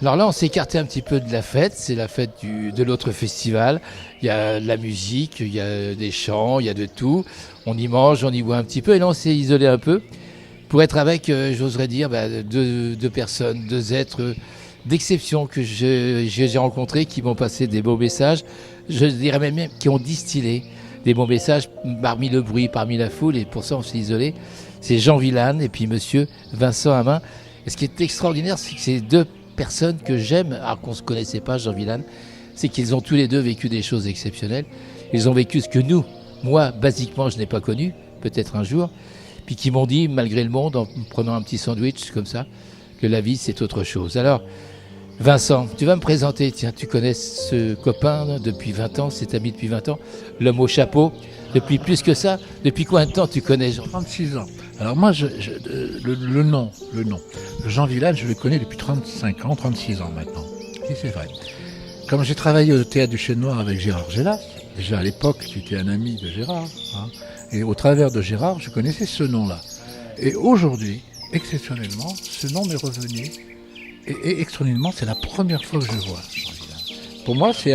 Alors là, on s'est écarté un petit peu de la fête. C'est la fête de l'autre festival. Il y a de la musique, il y a des chants, il y a de tout. On y mange, on y boit un petit peu. Et là, on s'est isolé un peu pour être avec, j'oserais dire, deux personnes, deux êtres d'exception que j'ai rencontrés, qui m'ont passé des beaux messages. Je dirais même qui ont distillé des bons messages parmi le bruit, parmi la foule. Et pour ça, on s'est isolé. C'est Jean Villane et puis monsieur Vincent Hammin. Et ce qui est extraordinaire, c'est que ces deux personnes que j'aime, alors qu'on ne se connaissait pas, Jean Villane, c'est qu'ils ont tous les deux vécu des choses exceptionnelles. Ils ont vécu ce que moi, basiquement, je n'ai pas connu, peut-être un jour, puis qui m'ont dit, malgré le monde, en prenant un petit sandwich comme ça, que la vie, c'est autre chose. Alors, Vincent, tu vas me présenter, tiens, tu connais ce copain là, depuis 20 ans, cet ami depuis 20 ans, l'homme au chapeau, depuis plus que ça, depuis combien de temps tu connais Jean ? 36 ans. Alors moi, le nom, Jean Villane, je le connais depuis 35 ans, 36 ans maintenant. Si, c'est vrai. Comme j'ai travaillé au Théâtre du Chêne Noir avec Gérard Gélas, déjà à l'époque, tu étais un ami de Gérard, hein, et au travers de Gérard, je connaissais ce nom-là. Et aujourd'hui, exceptionnellement, ce nom m'est revenu, et extraordinairement, c'est la première fois que je le vois, Jean Villane. Pour moi, c'est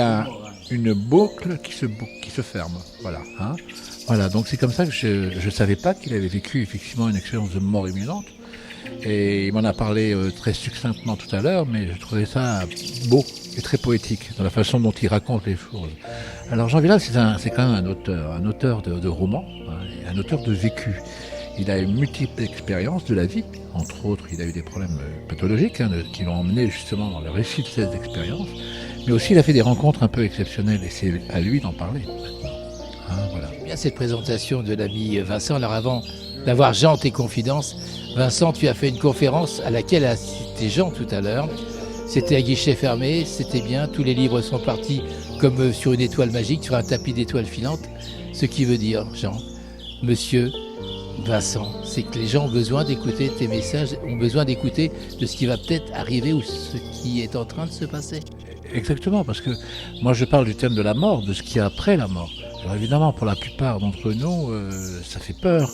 une boucle qui se ferme, voilà. Hein. Voilà, donc c'est comme ça que je ne savais pas qu'il avait vécu effectivement une expérience de mort imminente. Et il m'en a parlé très succinctement tout à l'heure, mais je trouvais ça beau et très poétique dans la façon dont il raconte les choses. Alors Jean Villane, c'est quand même un auteur de romans, hein, un auteur de vécu. Il a une multiple expérience de la vie, entre autres il a eu des problèmes pathologiques qui l'ont emmené justement dans le récit de ces expériences, mais aussi il a fait des rencontres un peu exceptionnelles et c'est à lui d'en parler. Hein, voilà. Bien cette présentation de l'ami Vincent. Alors avant d'avoir Jean tes confidences, Vincent, tu as fait une conférence à laquelle a cité Jean tout à l'heure. C'était à guichet fermé, c'était bien, tous les livres sont partis comme sur une étoile magique, sur un tapis d'étoiles filantes. Ce qui veut dire, Jean, monsieur Vincent, c'est que les gens ont besoin d'écouter tes messages, ont besoin d'écouter de ce qui va peut-être arriver ou ce qui est en train de se passer. Exactement, parce que moi je parle du thème de la mort, de ce qu'il y a après la mort. Alors évidemment, pour la plupart d'entre nous, ça fait peur.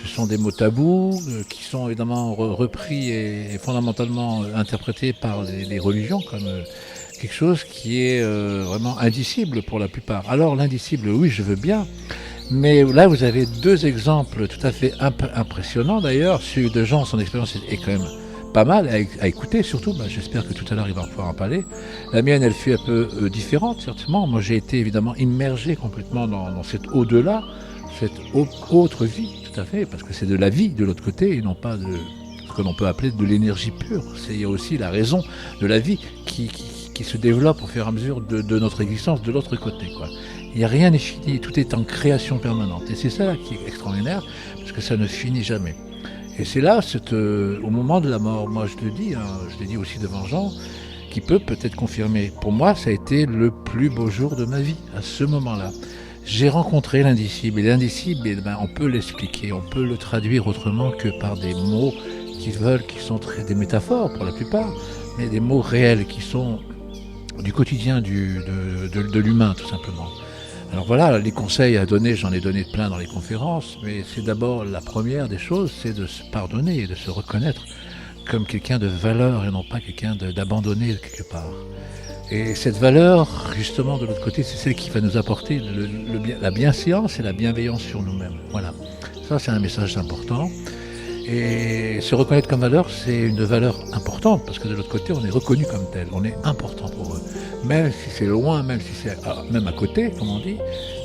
Ce sont des mots tabous qui sont évidemment repris et fondamentalement interprétés par les religions comme quelque chose qui est vraiment indicible pour la plupart. Alors l'indicible, oui, je veux bien. Mais là, vous avez deux exemples tout à fait impressionnants d'ailleurs. Celui de Jean, son expérience est quand même pas mal à écouter, surtout. J'espère que tout à l'heure, il va pouvoir en parler. La mienne, elle fut un peu différente, certainement. Moi, j'ai été évidemment immergé complètement dans cet au-delà, cette autre vie, tout à fait, parce que c'est de la vie de l'autre côté et non pas de ce que l'on peut appeler de l'énergie pure. Il y a aussi la raison de la vie qui se développe au fur et à mesure de notre existence de l'autre côté, quoi. Il n'y a rien n'est fini, tout est en création permanente. Et c'est ça qui est extraordinaire, parce que ça ne finit jamais. Et c'est là, au moment de la mort, moi je le dis, je l'ai dit aussi devant Jean, qui peut-être confirmer. Pour moi, ça a été le plus beau jour de ma vie, à ce moment-là. J'ai rencontré l'indicible. Et l'indicible, on peut l'expliquer, on peut le traduire autrement que par des mots qui sont des métaphores pour la plupart, mais des mots réels qui sont du quotidien de l'humain, tout simplement. Alors voilà, les conseils à donner, j'en ai donné plein dans les conférences, mais c'est d'abord la première des choses, c'est de se pardonner et de se reconnaître comme quelqu'un de valeur et non pas quelqu'un d'abandonné quelque part. Et cette valeur, justement, de l'autre côté, c'est celle qui va nous apporter la bienséance et la bienveillance sur nous-mêmes. Voilà, ça c'est un message important. Et se reconnaître comme valeur, c'est une valeur importante, parce que de l'autre côté, on est reconnu comme tel, on est important pour eux. Même si c'est loin, même si c'est même à côté, comme on dit,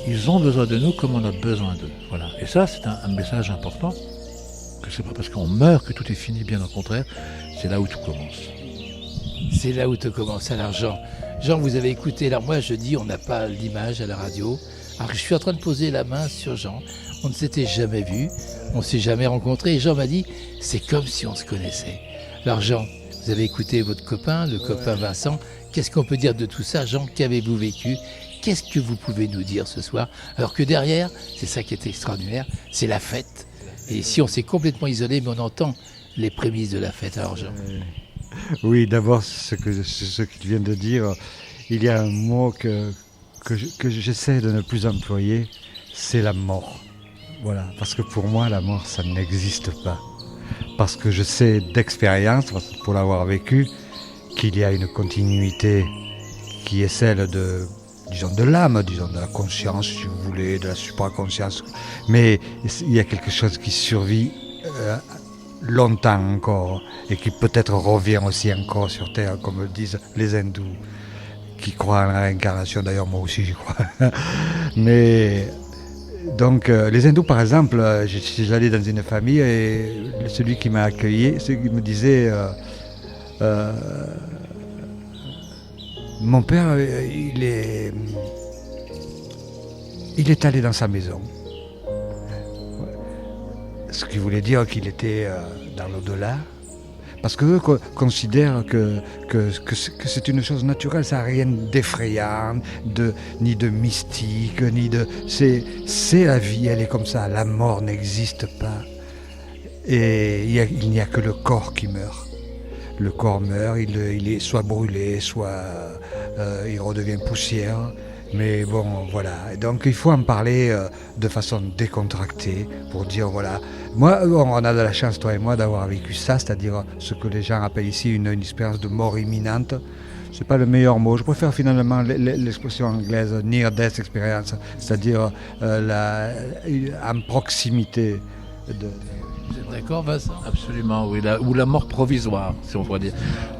ils ont besoin de nous comme on a besoin d'eux. Voilà. Et ça, c'est un message important, que c'est pas parce qu'on meurt que tout est fini, bien au contraire, c'est là où tout commence. C'est là où tout commence. Alors Jean, vous avez écouté, alors moi je dis, on n'a pas l'image à la radio, alors je suis en train de poser la main sur Jean, on ne s'était jamais vu, on ne s'est jamais rencontré, et Jean m'a dit, c'est comme si on se connaissait. Alors Jean, vous avez écouté votre copain, le copain Vincent, qu'est-ce qu'on peut dire de tout ça, Jean? Qu'avez-vous vécu? Qu'est-ce que vous pouvez nous dire ce soir? Alors que derrière, c'est ça qui est extraordinaire, c'est la fête. Et ici, on s'est complètement isolé, mais on entend les prémices de la fête. Alors Jean. Oui, d'abord, ce qu'il vient de dire, il y a un mot que j'essaie de ne plus employer, c'est la mort. Voilà, parce que pour moi, la mort, ça n'existe pas. Parce que je sais d'expérience, pour l'avoir vécu, qu'il y a une continuité qui est celle de, disons, de l'âme, disons, de la conscience, si vous voulez, de la supraconscience. Mais il y a quelque chose qui survit longtemps encore et qui peut-être revient aussi encore sur Terre, comme le disent les hindous, qui croient en la réincarnation. D'ailleurs, moi aussi, j'y crois. Mais donc, les hindous, par exemple, j'allais dans une famille et celui qui m'a accueilli, il me disait mon père, il est allé dans sa maison. Ce qui voulait dire qu'il était dans l'au-delà. Parce qu'eux considèrent que c'est une chose naturelle, ça n'a rien d'effrayant, ni de mystique, c'est la vie, elle est comme ça, la mort n'existe pas. Et il n'y a que le corps qui meurt. Le corps meurt, il est soit brûlé, soit il redevient poussière. Mais bon, voilà. Et donc il faut en parler de façon décontractée pour dire voilà. Moi, on a de la chance, toi et moi, d'avoir vécu ça, c'est-à-dire ce que les gens appellent ici une expérience de mort imminente. C'est pas le meilleur mot. Je préfère finalement l'expression anglaise near death experience, c'est-à-dire en proximité de. Vous êtes d'accord, Vincent? Absolument, oui. Ou la mort provisoire, si on pourrait dire.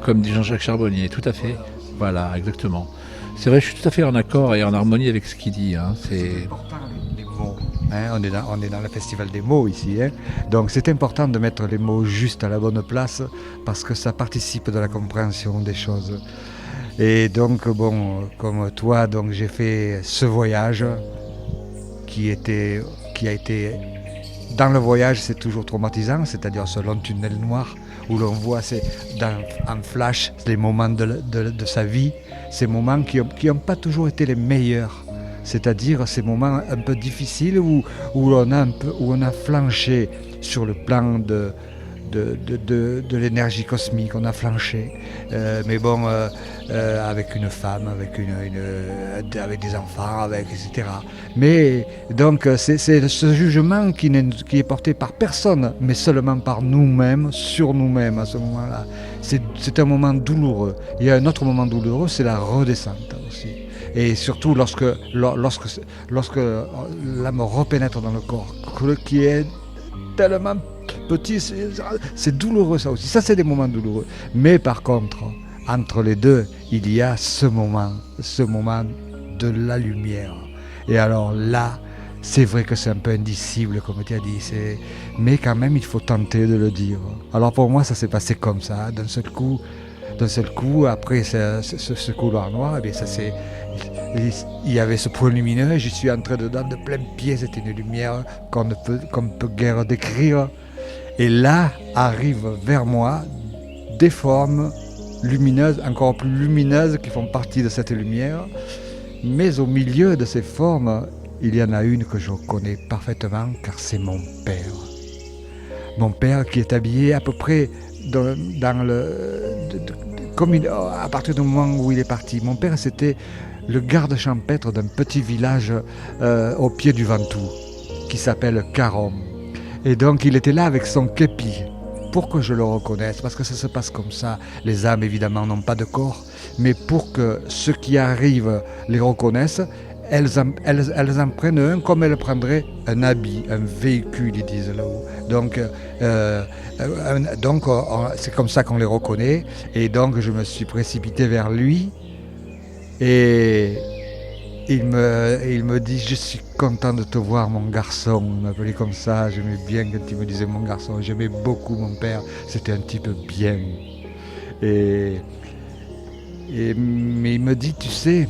Comme dit Jean-Jacques Charbonnier, tout à fait. Voilà, exactement. C'est vrai, je suis tout à fait en accord et en harmonie avec ce qu'il dit. C'est important les mots. On est dans le festival des mots ici. Donc c'est important de mettre les mots juste à la bonne place parce que ça participe de la compréhension des choses. Et donc, bon, comme toi, donc, j'ai fait ce voyage qui a été... Dans le voyage, c'est toujours traumatisant, c'est-à-dire ce long tunnel noir où l'on voit en flash les moments de sa vie, ces moments qui n'ont pas toujours été les meilleurs, c'est-à-dire ces moments un peu difficiles où on a flanché sur le plan de l'énergie cosmique, on a flanché, mais bon, avec une femme, avec des enfants, etc. Mais donc c'est ce jugement qui est porté par personne, mais seulement par nous-mêmes, sur nous-mêmes à ce moment-là. C'est un moment douloureux. Il y a un autre moment douloureux, c'est la redescente aussi. Et surtout lorsque l'âme repénètre dans le corps, qui est tellement petit, c'est douloureux ça aussi. Ça, c'est des moments douloureux. Mais par contre, entre les deux, il y a ce moment de la lumière. Et alors là, c'est vrai que c'est un peu indicible, comme tu as dit. Mais quand même, il faut tenter de le dire. Alors pour moi, ça s'est passé comme ça, d'un seul coup, après ce couloir noir, eh bien, il y avait ce point lumineux, et je suis entré dedans de plein pied. C'était une lumière qu'on ne peut guère décrire. Et là arrivent vers moi des formes lumineuses, encore plus lumineuses, qui font partie de cette lumière. Mais au milieu de ces formes, il y en a une que je connais parfaitement, car c'est mon père. Mon père qui est habillé à peu près à partir du moment où il est parti. Mon père, c'était le garde champêtre d'un petit village au pied du Ventoux, qui s'appelle Carom. Et donc il était là avec son képi, pour que je le reconnaisse, parce que ça se passe comme ça. Les âmes évidemment n'ont pas de corps, mais pour que ceux qui arrivent les reconnaissent, elles en prennent un comme elles prendraient un habit, un véhicule, ils disent là-haut. Donc c'est comme ça qu'on les reconnaît. Et donc je me suis précipité vers lui et il me dit: je suis content de te voir, mon garçon. Il m'appelait comme ça, j'aimais bien quand il me disait mon garçon. J'aimais beaucoup mon père, c'était un type bien. Mais il me dit: tu sais,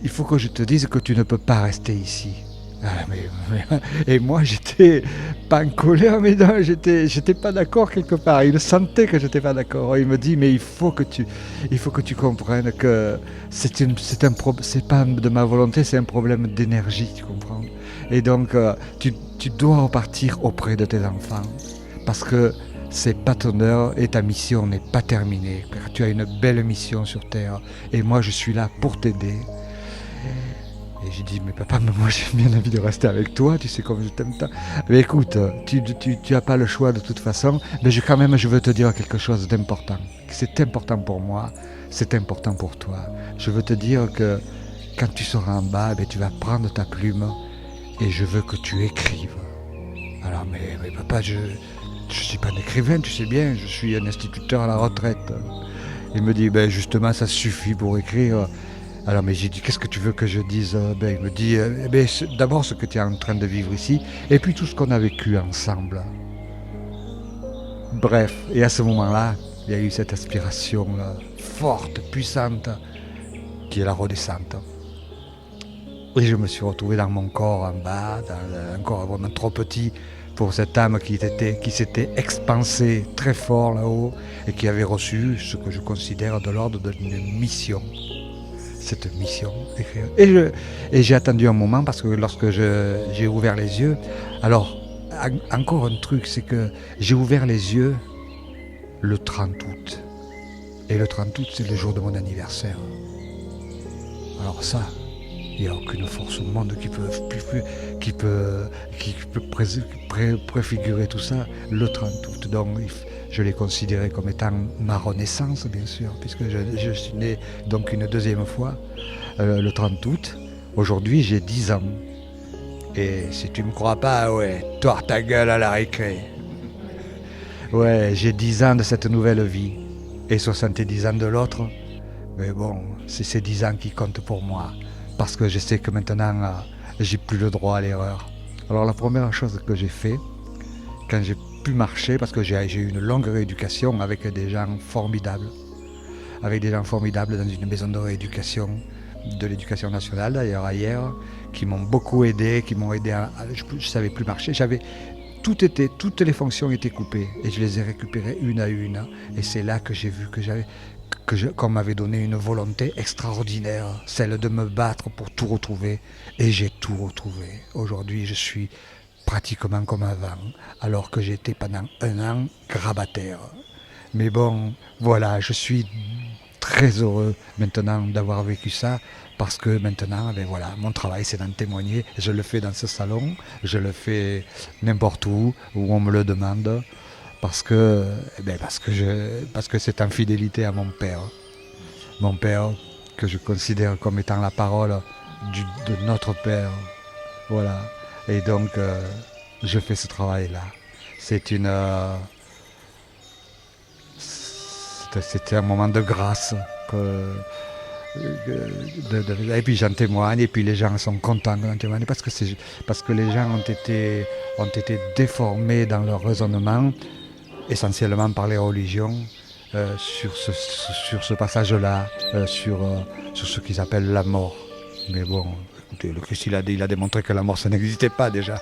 il faut que je te dise que tu ne peux pas rester ici. Et moi, j'étais pas en colère, mais non, j'étais pas d'accord quelque part. Il sentait que j'étais pas d'accord. Il me dit: mais il faut que tu comprennes que c'est pas de ma volonté, c'est un problème d'énergie, tu comprends. Et donc, tu dois repartir auprès de tes enfants, parce que c'est pas ton heure et ta mission n'est pas terminée, car tu as une belle mission sur Terre. Et moi, je suis là pour t'aider. Et j'ai dit, mais papa, mais moi j'ai bien envie de rester avec toi, tu sais comme je t'aime tant. Mais écoute, tu as pas le choix de toute façon, mais quand même je veux te dire quelque chose d'important. C'est important pour moi, c'est important pour toi. Je veux te dire que quand tu seras en bas, tu vas prendre ta plume et je veux que tu écrives. Alors, mais papa, je suis pas un écrivain, tu sais bien, je suis un instituteur à la retraite. Il me dit, justement, ça suffit pour écrire. Alors, mais j'ai dit, qu'est-ce que tu veux que je dise? Il me dit, d'abord ce que tu es en train de vivre ici, et puis tout ce qu'on a vécu ensemble. Bref, et à ce moment-là, il y a eu cette aspiration forte, puissante, qui est la redescente. Et je me suis retrouvé dans mon corps en bas, dans un corps vraiment trop petit pour cette âme qui s'était expansée très fort là-haut et qui avait reçu ce que je considère de l'ordre d'une mission. Cette mission d'écrire. Et j'ai attendu un moment parce que lorsque j'ai ouvert les yeux, alors encore un truc, c'est que j'ai ouvert les yeux le 30 août. Et le 30 août, c'est le jour de mon anniversaire. Alors ça, il n'y a aucune force au monde qui peut préfigurer tout ça le 30 août. Donc je l'ai considéré comme étant ma renaissance, bien sûr, puisque je suis né donc une deuxième fois le 30 août. Aujourd'hui, j'ai 10 ans. Et si tu me crois pas, ouais, tords ta gueule à la récré. Ouais, j'ai 10 ans de cette nouvelle vie et 70 ans de l'autre. Mais bon, c'est ces 10 ans qui comptent pour moi. Parce que je sais que maintenant, j'ai plus le droit à l'erreur. Alors la première chose que j'ai fait, quand j'ai pu marcher, parce que j'ai eu une longue rééducation avec des gens formidables. Avec des gens formidables dans une maison de rééducation, de l'éducation nationale d'ailleurs, ailleurs, qui m'ont beaucoup aidé, qui m'ont aidé je ne savais plus marcher. Toutes les fonctions étaient coupées et je les ai récupérées une à une. Et c'est là que j'ai vu qu'on m'avait donné une volonté extraordinaire, celle de me battre pour tout retrouver. Et j'ai tout retrouvé. Aujourd'hui, je suis pratiquement comme avant, alors que j'étais pendant 1 an grabataire. Mais bon, voilà, je suis très heureux maintenant d'avoir vécu ça, parce que maintenant, voilà, mon travail c'est d'en témoigner. Je le fais dans ce salon, je le fais n'importe où on me le demande. Parce que c'est en fidélité à mon père. Mon père, que je considère comme étant la parole de notre père. Voilà. Et donc, je fais ce travail-là. C'était un moment de grâce. Et puis j'en témoigne, et puis les gens sont contents d'en témoigner, parce que les gens ont été déformés dans leur raisonnement, essentiellement par les religions, sur ce passage-là, sur ce qu'ils appellent la mort. Mais bon, écoutez, le Christ il a démontré que la mort ça n'existait pas déjà.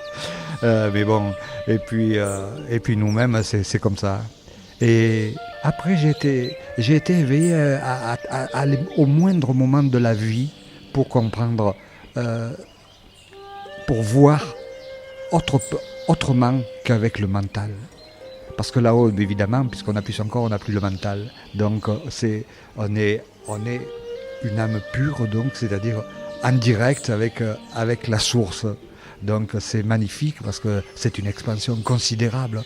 Mais bon, et puis nous-mêmes c'est comme ça. Et après j'ai été éveillé au moindre moment de la vie pour comprendre, pour voir autrement qu'avec le mental. Parce que là-haut, évidemment, puisqu'on a plus son corps, on n'a plus le mental. Donc on est une âme pure, donc c'est-à-dire en direct avec la source. Donc c'est magnifique parce que c'est une expansion considérable.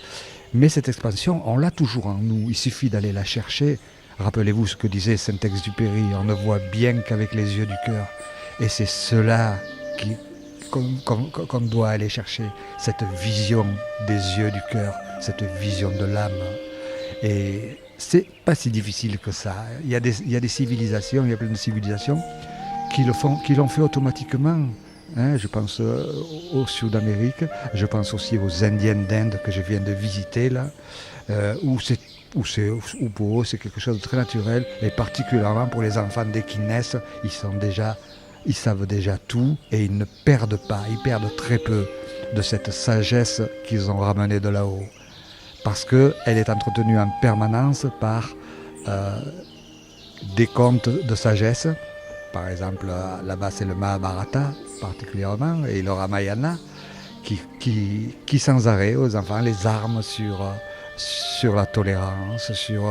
Mais cette expansion, on l'a toujours en nous. Il suffit d'aller la chercher. Rappelez-vous ce que disait Saint-Exupéry, on ne voit bien qu'avec les yeux du cœur. Et c'est cela qu'on doit aller chercher, cette vision des yeux du cœur, cette vision de l'âme. Et c'est pas si difficile que ça. Il y a des civilisations, il y a plein de civilisations qui l'ont fait automatiquement. Je pense au Sud-Amérique, je pense aussi aux Indiens d'Inde que je viens de visiter là, où pour eux c'est quelque chose de très naturel, et particulièrement pour les enfants dès qu'ils naissent, ils savent déjà tout et ils ne perdent pas, ils perdent très peu de cette sagesse qu'ils ont ramenée de là-haut. Parce qu'elle est entretenue en permanence par des contes de sagesse. Par exemple, là-bas c'est le Mahabharata particulièrement et le Ramayana qui sans arrêt aux enfants les arme sur la tolérance, sur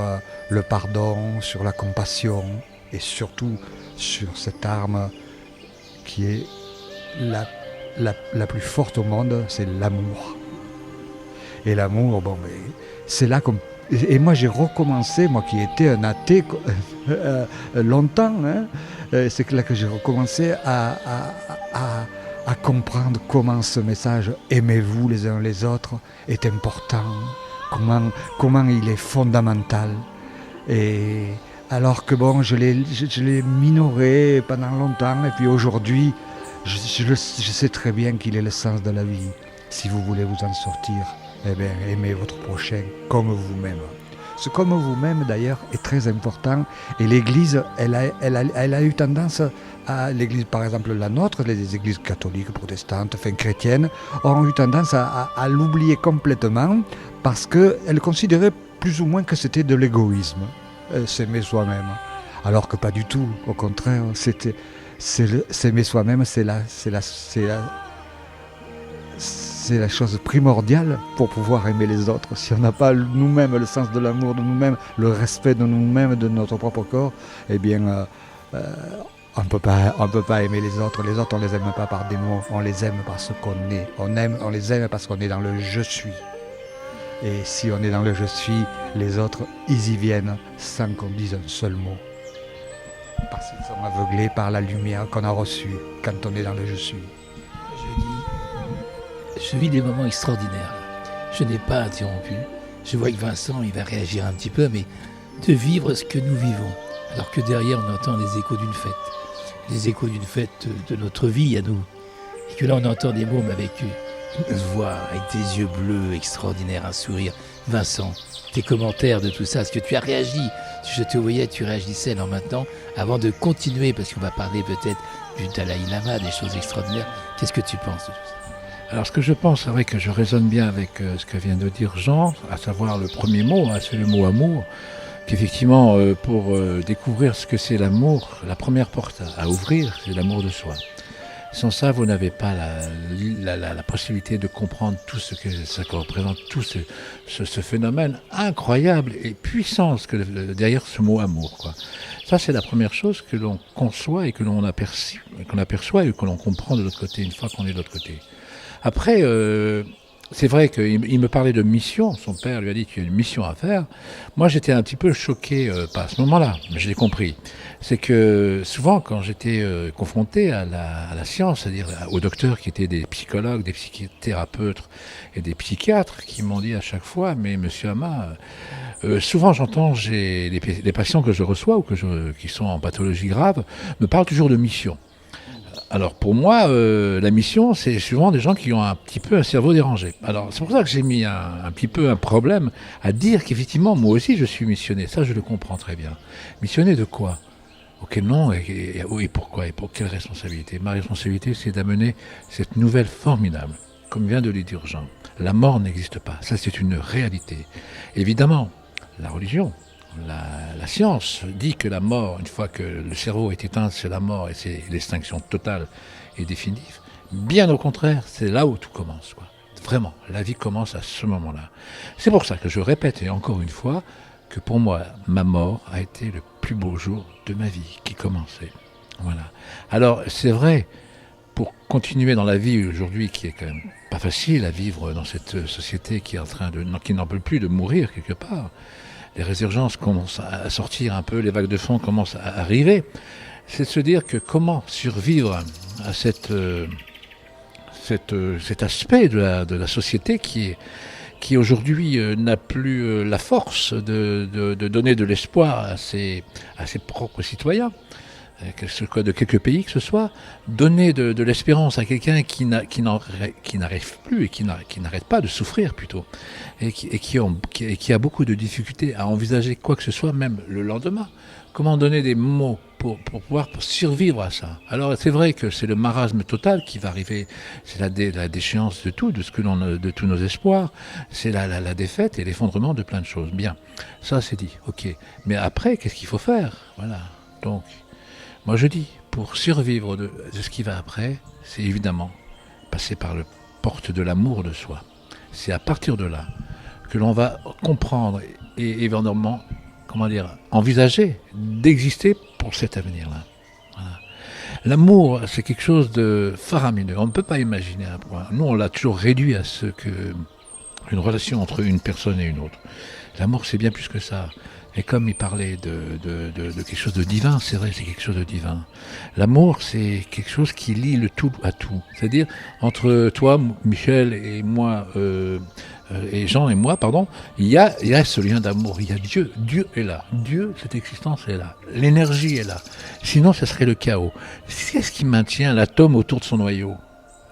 le pardon, sur la compassion et surtout sur cette arme qui est la plus forte au monde, c'est l'amour. Et l'amour, bon, mais c'est là qu'on... Et moi, j'ai recommencé, moi qui étais un athée longtemps, hein, c'est là que j'ai recommencé à comprendre comment ce message « aimez-vous les uns les autres » est important, comment il est fondamental. Et alors que bon, je l'ai minoré pendant longtemps, et puis aujourd'hui, je sais très bien qu'il est le sens de la vie. Si vous voulez vous en sortir, eh bien, aimez votre prochain comme vous-même. Ce comme vous-même, d'ailleurs, est très important. Et l'Église, elle a eu tendance à... L'Église, par exemple, la nôtre, les églises catholiques, protestantes, enfin chrétiennes, ont eu tendance à l'oublier complètement parce qu'elles considéraient plus ou moins que c'était de l'égoïsme, s'aimer soi-même. Alors que pas du tout. Au contraire, s'aimer soi-même, c'est la chose primordiale pour pouvoir aimer les autres. Si on n'a pas nous-mêmes le sens de l'amour de nous-mêmes, le respect de nous-mêmes, de notre propre corps, eh bien, on peut pas aimer les autres. Les autres, on les aime pas par des mots, on les aime parce qu'on est. On les aime parce qu'on est dans le « je suis ». Et si on est dans le « je suis », les autres, ils y viennent sans qu'on dise un seul mot. Parce qu'ils sont aveuglés par la lumière qu'on a reçue quand on est dans le « je suis ». Je vis des moments extraordinaires. Je n'ai pas interrompu. Je vois que Vincent, il va réagir un petit peu, mais de vivre ce que nous vivons. Alors que derrière, on entend les échos d'une fête. Les échos d'une fête de notre vie à nous. Et que là, on entend des mots, mais avec une voix, avec des yeux bleus extraordinaires, un sourire. Vincent, tes commentaires de tout ça, est-ce que tu as réagi? Si je te voyais, tu réagissais. Alors maintenant, avant de continuer, parce qu'on va parler peut-être du Dalai Lama, des choses extraordinaires, qu'est-ce que tu penses de tout ça? Alors ce que je pense, c'est vrai que je résonne bien avec ce que vient de dire Jean, à savoir le premier mot, c'est le mot amour, qu'effectivement pour découvrir ce que c'est l'amour, la première porte à ouvrir, c'est l'amour de soi. Sans ça, vous n'avez pas la possibilité de comprendre tout ce que ça représente, tout ce phénomène incroyable et puissant derrière ce mot amour, quoi. Ça, c'est la première chose que l'on conçoit et que l'on aperçoit et que l'on comprend de l'autre côté, une fois qu'on est de l'autre côté. Après, c'est vrai qu'il me parlait de mission. Son père lui a dit qu'il y a une mission à faire. Moi, j'étais un petit peu choqué, pas à ce moment-là, mais je l'ai compris. C'est que souvent, quand j'étais confronté à la science, c'est-à-dire aux docteurs qui étaient des psychologues, des psychothérapeutes et des psychiatres, qui m'ont dit à chaque fois, mais monsieur Ama, souvent j'entends les patients que je reçois ou qui sont en pathologie grave me parlent toujours de mission. Alors pour moi, la mission, c'est souvent des gens qui ont un petit peu un cerveau dérangé. Alors c'est pour ça que j'ai mis un petit peu un problème à dire qu'effectivement, moi aussi je suis missionné. Ça, je le comprends très bien. Missionné de quoi? Auquel nom et pourquoi? Et pour quelle responsabilité? Ma responsabilité, c'est d'amener cette nouvelle formidable, comme vient de le dire Jean. La mort n'existe pas. Ça, c'est une réalité. Évidemment, la religion, la science dit que la mort, une fois que le cerveau est éteint, c'est la mort et c'est l'extinction totale et définitive. Bien au contraire, c'est là où tout commence, quoi. Vraiment, la vie commence à ce moment-là. C'est pour ça que je répète, et encore une fois, que pour moi, ma mort a été le plus beau jour de ma vie qui commençait. Voilà. Alors, c'est vrai, pour continuer dans la vie aujourd'hui, qui est quand même pas facile à vivre dans cette société qui n'en peut plus de mourir quelque part, les résurgences commencent à sortir un peu, les vagues de fond commencent à arriver. C'est de se dire que comment survivre à cet aspect de la société qui aujourd'hui n'a plus la force de donner de l'espoir à ses propres citoyens, de quelques pays que ce soit, donner de l'espérance à quelqu'un qui n'arrive plus et qui n'arrête pas de souffrir plutôt, et qui a beaucoup de difficultés à envisager quoi que ce soit, même le lendemain. Comment donner des mots pour pouvoir survivre à ça? Alors c'est vrai que c'est le marasme total qui va arriver, c'est la déchéance de tout, de tous nos espoirs, c'est la défaite et l'effondrement de plein de choses. Bien, ça c'est dit, ok. Mais après, qu'est-ce qu'il faut faire? Voilà. Donc, moi je dis, pour survivre de ce qui va après, c'est évidemment passer par la porte de l'amour de soi. C'est à partir de là que l'on va comprendre et éventuellement, envisager d'exister pour cet avenir-là. Voilà. L'amour, c'est quelque chose de faramineux. On ne peut pas imaginer un point. Nous, on l'a toujours réduit à ce que une relation entre une personne et une autre. L'amour, c'est bien plus que ça. Et comme il parlait de quelque chose de divin, c'est vrai, c'est quelque chose de divin. L'amour, c'est quelque chose qui lie le tout à tout. C'est-à-dire, entre toi, Michel, et moi, et Jean et moi, pardon, il y a ce lien d'amour, il y a Dieu. Dieu est là. Dieu, cette existence est là. L'énergie est là. Sinon, ce serait le chaos. Qu'est-ce qui maintient l'atome autour de son noyau?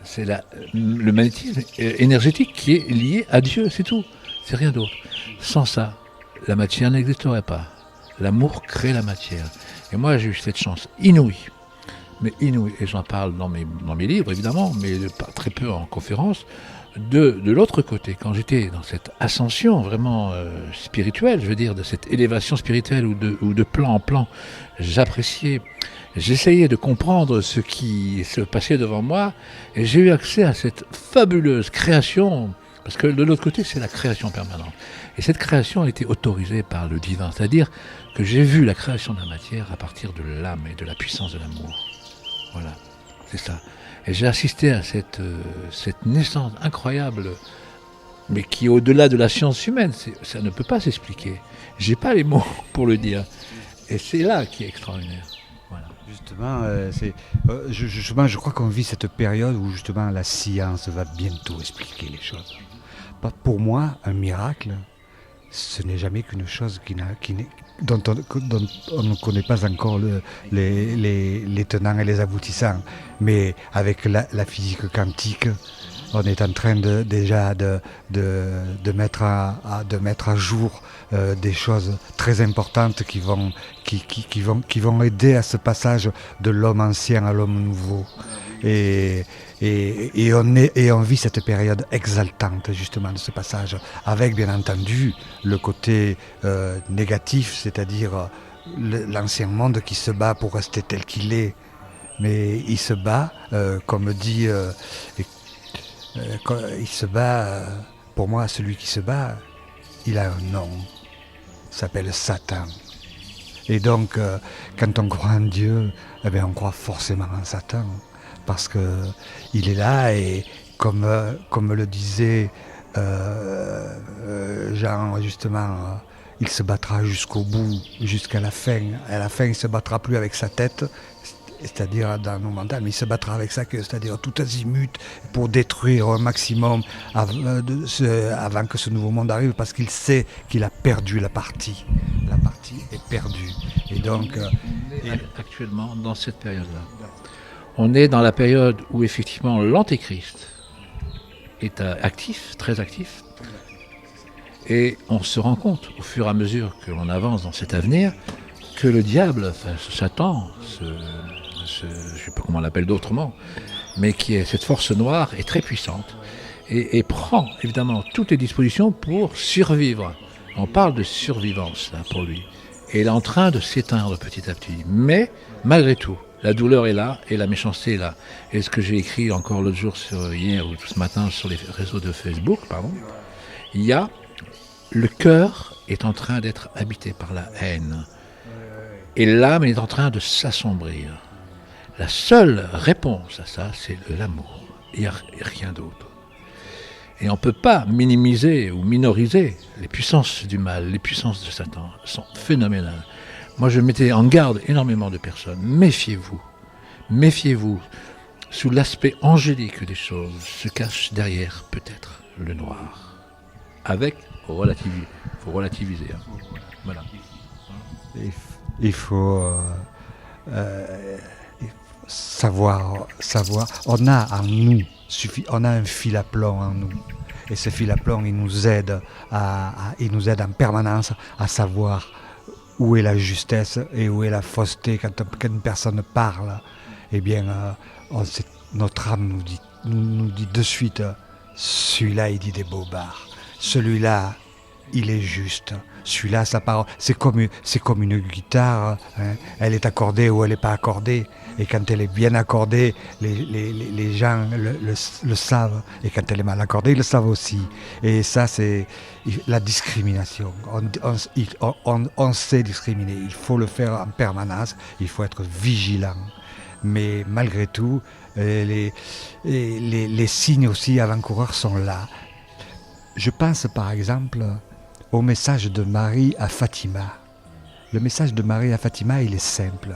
C'est le magnétisme énergétique qui est lié à Dieu, c'est tout. C'est rien d'autre. Sans ça, la matière n'existerait pas. L'amour crée la matière. Et moi, j'ai eu cette chance inouïe, mais inouïe, et j'en parle dans mes livres, évidemment, mais pas très peu en conférence, de l'autre côté, quand j'étais dans cette ascension vraiment spirituelle, je veux dire, de cette élévation spirituelle ou de plan en plan, j'essayais de comprendre ce qui se passait devant moi, et j'ai eu accès à cette fabuleuse création, parce que de l'autre côté, c'est la création permanente. Et cette création a été autorisée par le divin, c'est-à-dire que j'ai vu la création de la matière à partir de l'âme et de la puissance de l'amour. Voilà, c'est ça. Et j'ai assisté à cette naissance incroyable, mais qui est au-delà de la science humaine. Ça ne peut pas s'expliquer. J'ai pas les mots pour le dire. Et c'est là qui est extraordinaire. Voilà. Justement, je crois qu'on vit cette période où justement la science va bientôt expliquer les choses. Pour moi, un miracle, ce n'est jamais qu'une chose dont on ne connaît pas encore les tenants et les aboutissants. Mais avec la physique quantique, on est en train déjà de mettre à jour des choses très importantes qui vont aider à ce passage de l'homme ancien à l'homme nouveau. Et on vit cette période exaltante justement de ce passage, avec bien entendu le côté négatif, c'est-à-dire l'ancien monde qui se bat pour rester tel qu'il est. Mais il se bat, comme dit, il se bat, pour moi, celui qui se bat, il a un nom, il s'appelle Satan. Et donc, quand on croit en Dieu, eh bien, on croit forcément en Satan. Parce qu'il est là et comme le disait Jean, justement, il se battra jusqu'au bout, jusqu'à la fin. À la fin, il ne se battra plus avec sa tête, c'est-à-dire dans nos mentales, mais il se battra avec sa queue, c'est-à-dire tout azimut, pour détruire un maximum avant que ce nouveau monde arrive, parce qu'il sait qu'il a perdu la partie. La partie est perdue. Et donc, actuellement, dans cette période-là, on est dans la période où effectivement l'antéchrist est actif, très actif, et on se rend compte au fur et à mesure que l'on avance dans cet avenir que le diable, enfin Satan, je ne sais pas comment on l'appelle d'autrement, mais qui est cette force noire est très puissante et prend évidemment toutes les dispositions pour survivre. On parle de survivance là, pour lui. Et il est en train de s'éteindre petit à petit. Mais malgré tout, la douleur est là et la méchanceté est là. Et ce que j'ai écrit encore l'autre jour, hier ou ce matin sur les réseaux de Facebook, il y a le cœur est en train d'être habité par la haine. Et l'âme est en train de s'assombrir. La seule réponse à ça, c'est l'amour. Il n'y a rien d'autre. Et on ne peut pas minimiser ou minoriser les puissances du mal, les puissances de Satan. Elles sont phénoménales. Moi, je mettais en garde énormément de personnes. Méfiez-vous. Méfiez-vous. Sous l'aspect angélique des choses se cache derrière, peut-être, le noir. Avec relativiser. Il faut relativiser. Voilà. Il faut savoir. On a en nous, on a un fil à plomb en nous. Et ce fil à plomb, il nous aide en permanence à savoir où est la justesse et où est la fausseté. Quand une personne parle, eh bien, notre âme nous dit de suite, celui-là, il dit des bobards. Celui-là, il est juste. Celui-là, sa parole, c'est comme une guitare, hein. Elle est accordée ou elle n'est pas accordée. Et quand elle est bien accordée, les gens le savent. Et quand elle est mal accordée, ils le savent aussi. Et ça, c'est la discrimination. On sait discriminer. Il faut le faire en permanence. Il faut être vigilant. mais malgré tout, les signes aussi avant-coureurs sont là. Je pense par exemple au message de Marie à Fatima. Le message de Marie à Fatima, il est simple.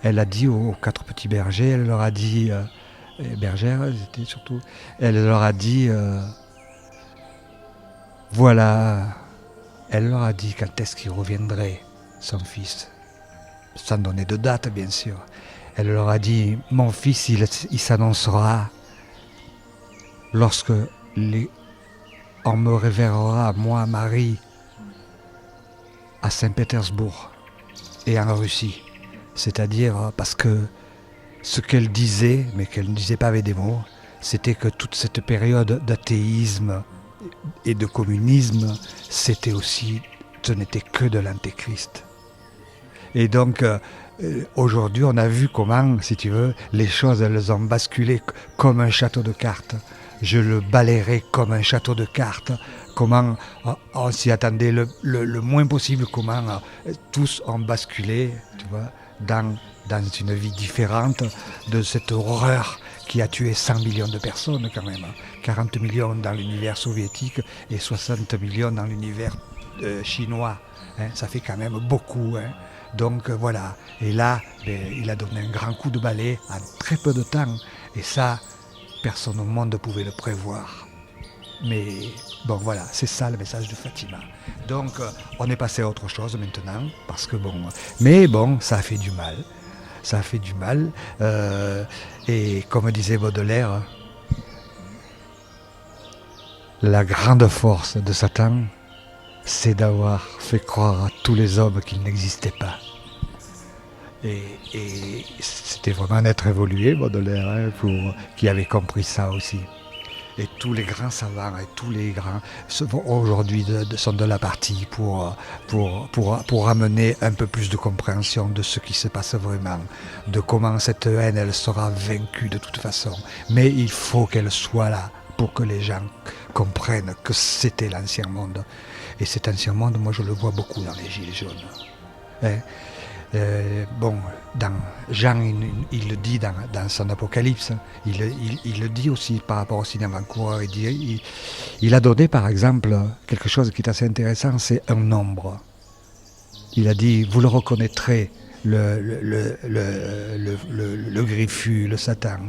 Elle a dit aux 4 petits bergers, elle leur a dit, bergères, c'était surtout, elle leur a dit, voilà, elle leur a dit quand est-ce qu'il reviendrait, son fils, sans donner de date bien sûr. Elle leur a dit, mon fils, il s'annoncera lorsque on me révérera, moi, Marie, à Saint-Pétersbourg et en Russie. C'est-à-dire parce que ce qu'elle disait, mais qu'elle ne disait pas avec des mots, c'était que toute cette période d'athéisme et de communisme, ce n'était que de l'antéchrist. Et donc, aujourd'hui, on a vu comment, si tu veux, les choses, elles ont basculé comme un château de cartes. Je le balayerai comme un château de cartes. Comment on s'y attendait le moins possible, comment tous ont basculé, tu vois, dans une vie différente de cette horreur qui a tué 100 millions de personnes quand même. 40 millions dans l'univers soviétique et 60 millions dans l'univers chinois. Hein, ça fait quand même beaucoup. Hein. Donc voilà. Et là, il a donné un grand coup de balai en très peu de temps. Et ça, personne au monde ne pouvait le prévoir. Mais bon voilà, c'est ça le message de Fatima. Donc on est passé à autre chose maintenant, parce que bon... Mais bon, ça a fait du mal. Ça a fait du mal. Et comme disait Baudelaire, la grande force de Satan, c'est d'avoir fait croire à tous les hommes qu'ils n'existaient pas. Et c'était vraiment un être évolué, Baudelaire, hein, qui avait compris ça aussi. Et tous les grands savants et tous les grands aujourd'hui sont de la partie pour amener un peu plus de compréhension de ce qui se passe vraiment, de comment cette haine, elle sera vaincue de toute façon. Mais il faut qu'elle soit là pour que les gens comprennent que c'était l'ancien monde. Et cet ancien monde, moi je le vois beaucoup dans les Gilets jaunes. Hein? Bon, Jean, il le dit dans son Apocalypse, il le dit aussi par rapport au cinéma avant-coureur. Il a donné par exemple quelque chose qui est assez intéressant, c'est un nombre. Il a dit, vous le reconnaîtrez, le griffu, le Satan,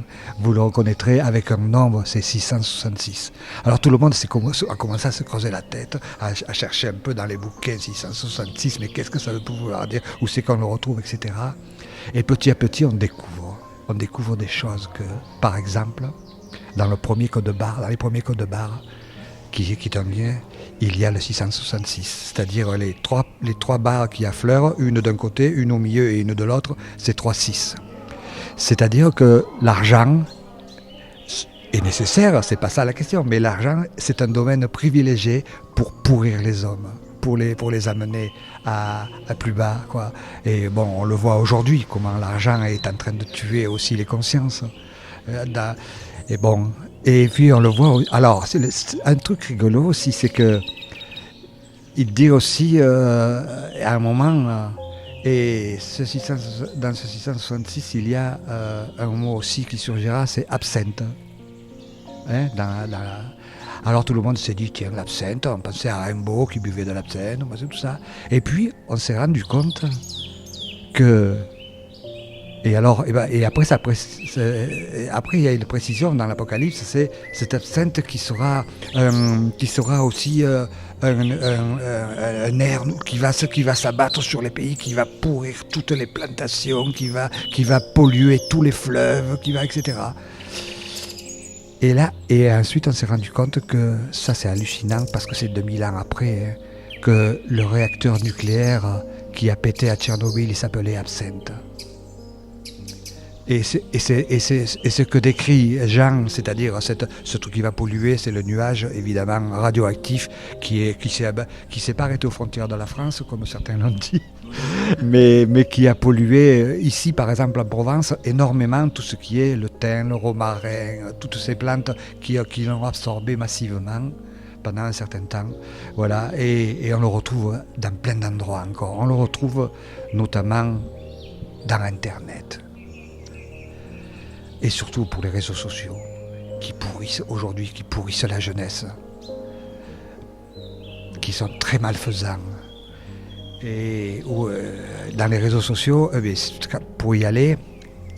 vous le reconnaîtrez avec un nombre, c'est 666. Alors tout le monde a commencé à se creuser la tête, à chercher un peu dans les bouquins 666, mais qu'est-ce que ça veut pouvoir dire, où c'est qu'on le retrouve, etc. Et petit à petit, on découvre des choses que, par exemple, dans les premiers codes barres, qui est un lien, il y a le 666, c'est-à-dire les trois barres qui affleurent, une d'un côté, une au milieu et une de l'autre, c'est 3-6. C'est-à-dire que l'argent est nécessaire, c'est pas ça la question, mais l'argent, c'est un domaine privilégié pour pourrir les hommes, pour les amener à plus bas, quoi. Et bon, on le voit aujourd'hui, comment l'argent est en train de tuer aussi les consciences. Et bon, et puis on le voit. Alors, un truc rigolo aussi, c'est que il dit aussi à un moment, et dans ce 666, il y a un mot aussi qui surgira, c'est absinthe. Hein, alors tout le monde s'est dit, tiens, l'absinthe, on pensait à Rimbaud qui buvait de l'absinthe, on pensait tout ça. Et puis on s'est rendu compte que... Et après il y a une précision dans l'Apocalypse, c'est cette absinthe qui sera aussi un air qui va s'abattre sur les pays, qui va pourrir toutes les plantations, qui va polluer tous les fleuves, etc. Et ensuite on s'est rendu compte que ça c'est hallucinant parce que c'est 2000 ans après, hein, que le réacteur nucléaire qui a pété à Tchernobyl, il s'appelait absinthe. Et c'est ce que décrit Jean, c'est-à-dire ce truc qui va polluer, c'est le nuage évidemment radioactif qui s'est pas arrêté aux frontières de la France, comme certains l'ont dit, mais qui a pollué ici, par exemple en Provence, énormément tout ce qui est le thym, le romarin, toutes ces plantes qui l'ont absorbé massivement pendant un certain temps. Voilà, et on le retrouve dans plein d'endroits encore. On le retrouve notamment dans Internet. et surtout pour les réseaux sociaux qui pourrissent la jeunesse, qui sont très malfaisants. Et dans les réseaux sociaux, pour y aller,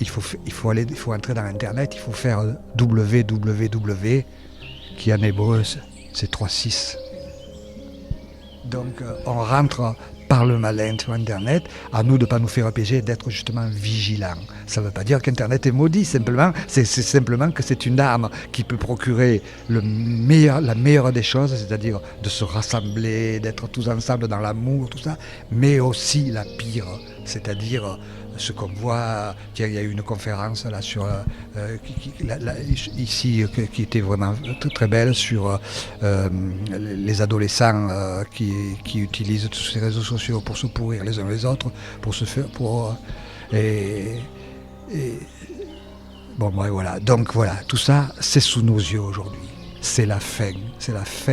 il faut entrer dans Internet, il faut faire www, qui en hébreu c'est 3-6. Donc on rentre par le malin sur Internet, à nous de ne pas nous faire piéger, d'être justement vigilants. Ça ne veut pas dire qu'Internet est maudit, c'est simplement que c'est une arme qui peut procurer la meilleure des choses, c'est-à-dire de se rassembler, d'être tous ensemble dans l'amour, tout ça, mais aussi la pire, c'est-à-dire ce qu'on voit. Tiens, il y a eu une conférence là sur ici qui était vraiment très belle sur les adolescents qui utilisent tous ces réseaux sociaux pour se pourrir les uns les autres, pour se faire bon, voilà. Donc voilà, tout ça c'est sous nos yeux aujourd'hui. C'est la fin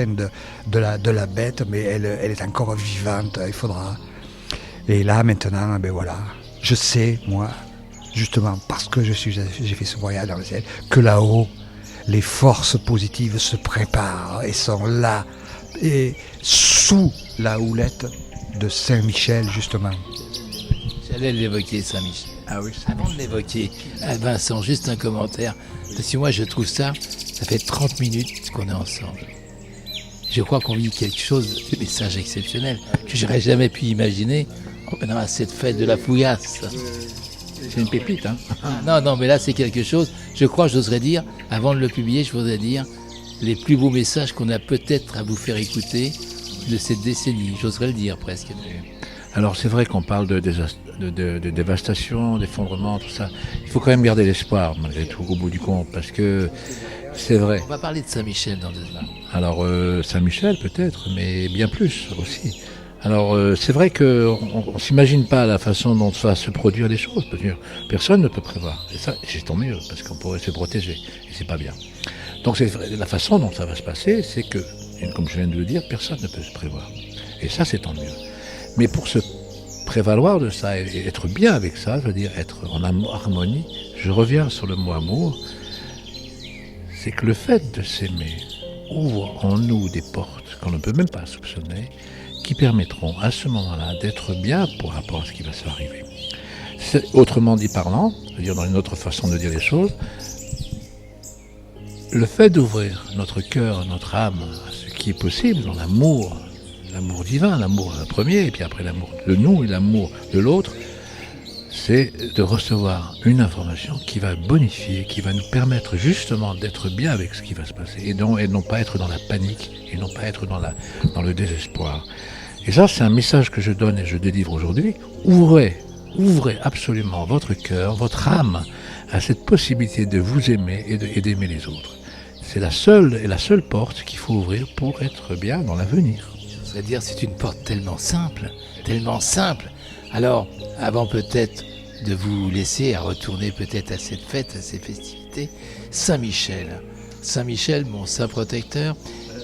de la bête, mais elle est encore vivante. Il faudra. Et là maintenant, voilà. Je sais, moi, justement parce que j'ai fait ce voyage dans le ciel, que là-haut, les forces positives se préparent et sont là, et sous la houlette de Saint-Michel, justement. J'allais l'évoquer, Saint-Michel. Ah oui, Avant de l'évoquer, Vincent, juste un commentaire. Parce que moi, je trouve ça fait 30 minutes qu'on est ensemble. Je crois qu'on vit quelque chose de message exceptionnel que j'aurais jamais pu imaginer à cette fête de la Fougasse. C'est une pépite, hein. Non, mais là, c'est quelque chose, je crois, j'oserais dire, avant de le publier, je voudrais dire les plus beaux messages qu'on a peut-être à vous faire écouter de cette décennie, j'oserais le dire presque. Alors c'est vrai qu'on parle de dévastation, d'effondrement, tout ça. Il faut quand même garder l'espoir, malgré tout, au bout du compte, parce que c'est vrai. On va parler de Saint-Michel dans 2 ans. Alors Saint-Michel peut-être, mais bien plus aussi. Alors c'est vrai qu'on ne s'imagine pas la façon dont va se produire les choses. Personne ne peut prévoir. Et ça, c'est tant mieux, parce qu'on pourrait se protéger. Et c'est pas bien. Donc c'est la façon dont ça va se passer, c'est que, comme je viens de le dire, personne ne peut se prévoir. Et ça, c'est tant mieux. Mais pour se prévaloir de ça et être bien avec ça, je veux dire être en harmonie, je reviens sur le mot amour, c'est que le fait de s'aimer ouvre en nous des portes qu'on ne peut même pas soupçonner, qui permettront à ce moment-là d'être bien par rapport à ce qui va se arriver. Autrement dit parlant, c'est-à-dire dans une autre façon de dire les choses, le fait d'ouvrir notre cœur, notre âme à ce qui est possible dans l'amour divin, l'amour premier, et puis après l'amour de nous et l'amour de l'autre, c'est de recevoir une information qui va bonifier, qui va nous permettre justement d'être bien avec ce qui va se passer, et non pas être dans la panique, et non pas être dans le désespoir. Et ça, c'est un message que je donne et je délivre aujourd'hui. Ouvrez absolument votre cœur, votre âme à cette possibilité de vous aimer et d'aimer les autres. C'est la seule porte qu'il faut ouvrir pour être bien dans l'avenir. C'est-à-dire, c'est une porte tellement simple. Alors, avant peut-être de vous laisser à retourner peut-être à cette fête, à ces festivités, Saint-Michel, mon saint protecteur,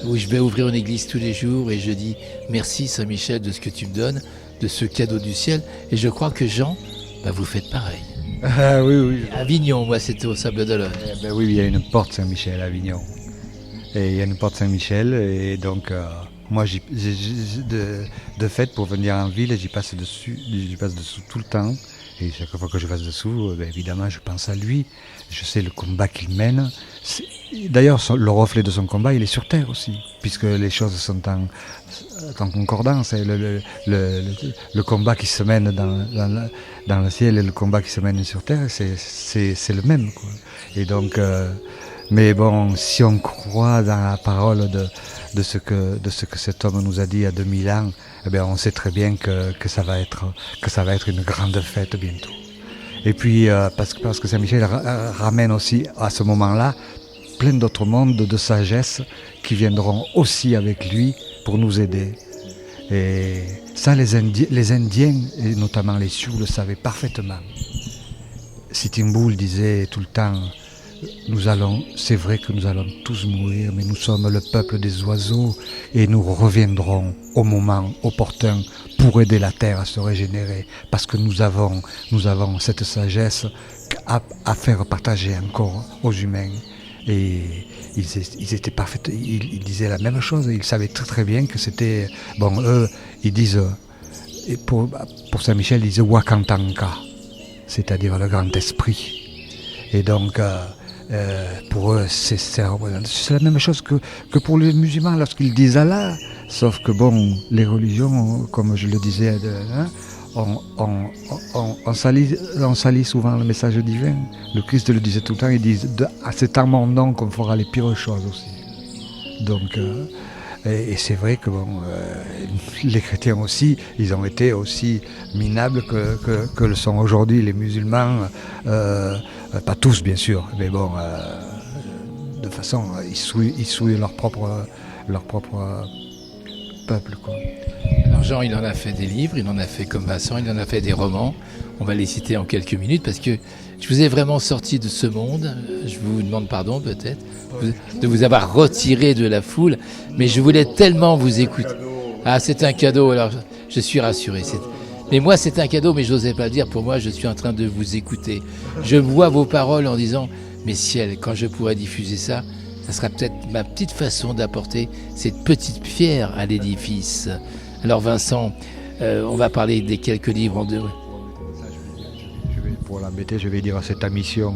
où je vais ouvrir une église tous les jours et je dis merci Saint-Michel de ce que tu me donnes, de ce cadeau du ciel. Et je crois que Jean, vous faites pareil. Ah oui. À Avignon, moi c'était au Sable d'Olonne. Oui, il y a une porte Saint-Michel à Avignon. Et il y a une porte Saint-Michel et donc moi de fait pour venir en ville, j'y passe dessous tout le temps. Et chaque fois que je passe dessous, évidemment je pense à lui. Je sais le combat qu'il mène. D'ailleurs, le reflet de son combat, il est sur terre aussi, puisque les choses sont en concordance. Le combat qui se mène dans le ciel et le combat qui se mène sur terre, c'est le même, quoi. Et donc, mais bon, si on croit dans la parole de ce que cet homme nous a dit il y a 2000 ans, on sait très bien que ça va être une grande fête bientôt. Et puis, parce que Saint-Michel ramène aussi à ce moment-là plein d'autres mondes de sagesse qui viendront aussi avec lui pour nous aider. Et ça, les Indiens, et notamment les Sioux, le savaient parfaitement. Sitting Bull disait tout le temps, c'est vrai que nous allons tous mourir, mais nous sommes le peuple des oiseaux et nous reviendrons au moment opportun pour aider la terre à se régénérer, parce que nous avons cette sagesse à faire partager encore aux humains. Et ils étaient parfaits, ils disaient la même chose, ils savaient très très bien que c'était... Bon, eux, ils disent, et pour Saint-Michel, ils disent Wakantanka, c'est-à-dire le grand esprit. Et donc, pour eux, c'est la même chose que pour les musulmans lorsqu'ils disent Allah, sauf que bon, les religions, comme je le disais, on salit souvent le message divin. Le Christ le disait tout le temps, il dit c'est à mon nom qu'on fera les pires choses aussi. Donc, et c'est vrai que bon, les chrétiens aussi, ils ont été aussi minables que le sont aujourd'hui les musulmans, pas tous bien sûr, mais bon, de façon, ils souillent leur propre peuple, quoi. Alors Jean, il en a fait des livres, il en a fait comme Vincent, il en a fait des romans. On va les citer en quelques minutes parce que je vous ai vraiment sorti de ce monde. Je vous demande pardon peut-être de vous avoir retiré de la foule, mais je voulais tellement vous écouter. Ah, c'est un cadeau, alors je suis rassuré. Mais moi, c'est un cadeau, mais je n'osais pas le dire. Pour moi, je suis en train de vous écouter. Je vois vos paroles en disant, mais ciel, quand je pourrai diffuser ça, ça sera peut-être ma petite façon d'apporter cette petite pierre à l'édifice. Alors Vincent, on va parler des quelques livres en deux. Pour l'embêter, je vais dire c'est ta mission.